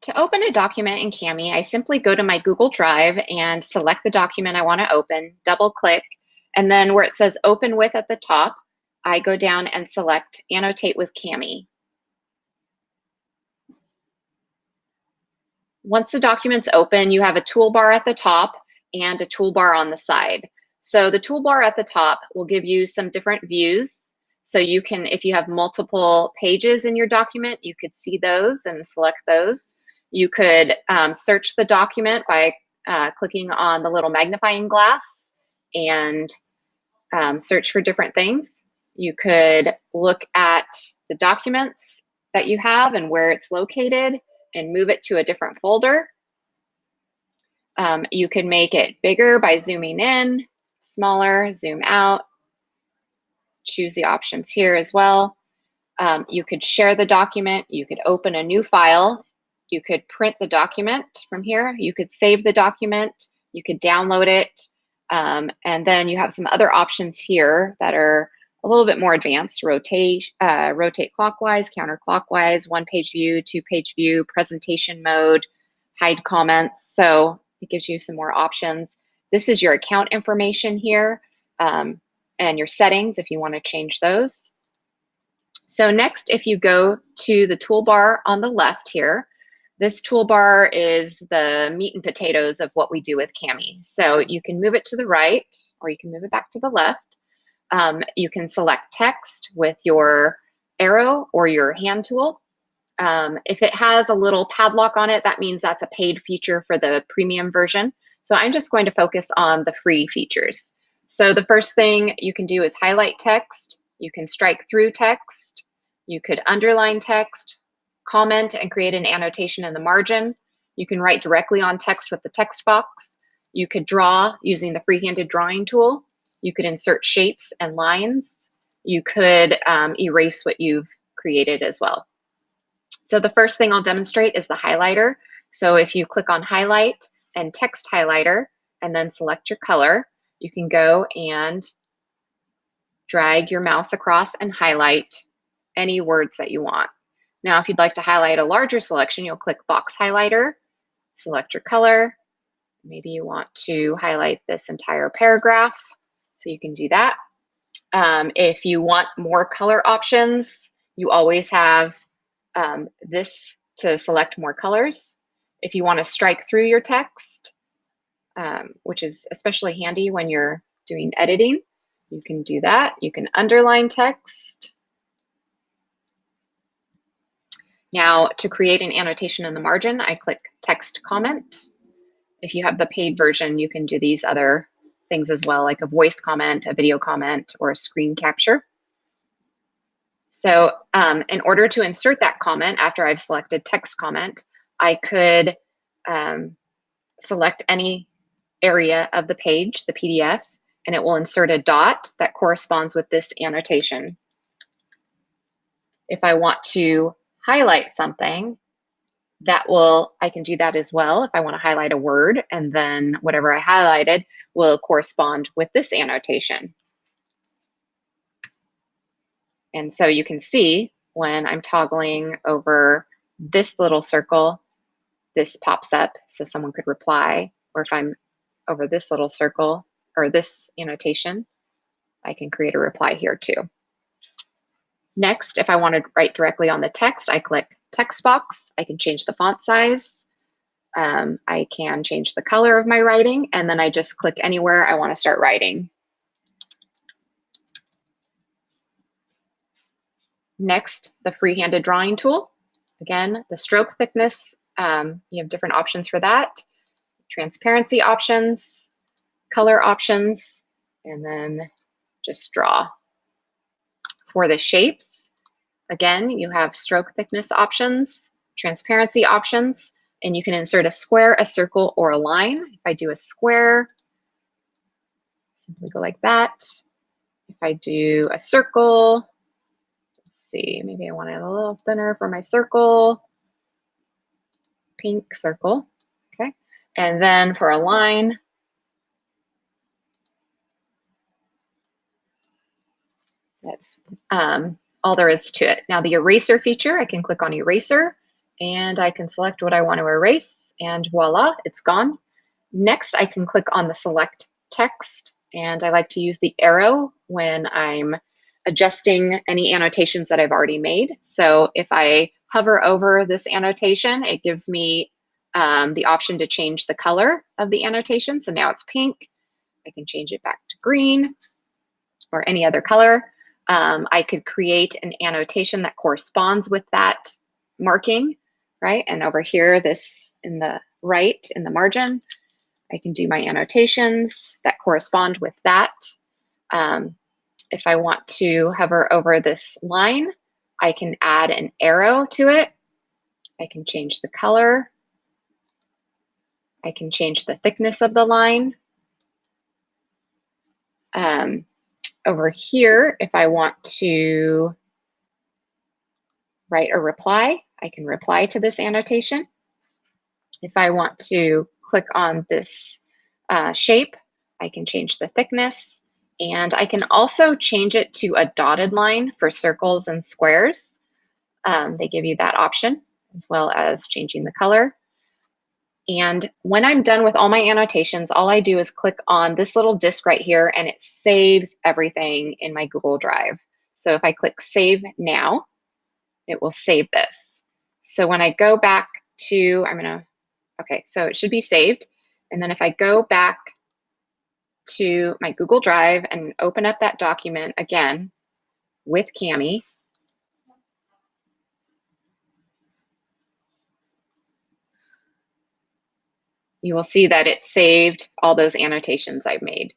To open a document in Cami, I simply go to my Google Drive and select the document I want to open, double click, and then where it says Open With at the top, I go down and select Annotate with Cami. Once the document's open, you have a toolbar at the top and a toolbar on the side. So the toolbar at the top will give you some different views. So you can, if you have multiple pages in your document, you could see those and select those. You could search the document by clicking on the little magnifying glass and search for different things. You could look at the documents that you have and where it's located and move it to a different folder. You can make it bigger by zooming in, smaller, zoom out, choose the options here as well. You could share the document, you could open a new file, you could print the document from here, you could save the document, you could download it, and then you have some other options here that are a little bit more advanced: rotate clockwise, counterclockwise, one-page view, two-page view, presentation mode, hide comments. So it gives you some more options. This is your account information here, and your settings if you want to change those. So next, if you go to the toolbar on the left here, this toolbar is the meat and potatoes of what we do with Cami. So you can move it to the right, or you can move it back to the left. You can select text with your arrow or your hand tool. If it has a little padlock on it, that means that's a paid feature for the premium version. So I'm just going to focus on the free features. So the first thing you can do is highlight text. You can strike through text. You could underline text, comment, and create an annotation in the margin. You can write directly on text with the text box. You could draw using the free-handed drawing tool. You could insert shapes and lines. You could erase what you've created as well. So the first thing I'll demonstrate is the highlighter. So if you click on highlight and text highlighter and then select your color, you can go and drag your mouse across and highlight any words that you want. Now, if you'd like to highlight a larger selection, you'll click box highlighter, select your color. Maybe you want to highlight this entire paragraph, so you can do that. If you want more color options, you always have this to select more colors. If you want to strike through your text, which is especially handy when you're doing editing, you can do that. You can underline text. Now, to create an annotation in the margin, I click text comment. If you have the paid version, you can do these other things as well, like a voice comment, a video comment, or a screen capture. So in order to insert that comment after I've selected text comment, I could select any area of the page, the PDF, and it will insert a dot that corresponds with this annotation. If I want to highlight something, I can do that as well. If I want to highlight a word, and then whatever I highlighted will correspond with this annotation. And so you can see when I'm toggling over this little circle, this pops up so someone could reply. Or if I'm over this little circle or this annotation, I can create a reply here too. Next, if I want to write directly on the text, I click text box. I can change the font size. I can change the color of my writing, and then I just click anywhere I want to start writing. Next, the free-handed drawing tool. Again, the stroke thickness, you have different options for that. Transparency options, color options, and then just draw. For the shapes, again, you have stroke thickness options, transparency options, and you can insert a square, a circle, or a line. If I do a square, simply go like that. If I do a circle, let's see, maybe I want it a little thinner for my circle, pink circle, okay? And then for a line, that's all there is to it. Now the eraser feature, I can click on eraser and I can select what I want to erase, and voila, it's gone. Next, I can click on the select text, and I like to use the arrow when I'm adjusting any annotations that I've already made. So if I hover over this annotation, it gives me the option to change the color of the annotation. So now it's pink. I can change it back to green or any other color. I could create an annotation that corresponds with that marking, right? And over here, this in the right, in the margin, I can do my annotations that correspond with that. If I want to hover over this line, I can add an arrow to it. I can change the color. I can change the thickness of the line. Over here, if I want to write a reply, I can reply to this annotation. If I want to click on this shape, I can change the thickness, and I can also change it to a dotted line for circles and squares. They give you that option, as well as changing the color. And when I'm done with all my annotations, all I do is click on this little disk right here, and it saves everything in my Google Drive. So if I click Save Now, it will save this. So when I go back to, okay, so it should be saved. And then if I go back to my Google Drive and open up that document again with Cami, you will see that it saved all those annotations I've made.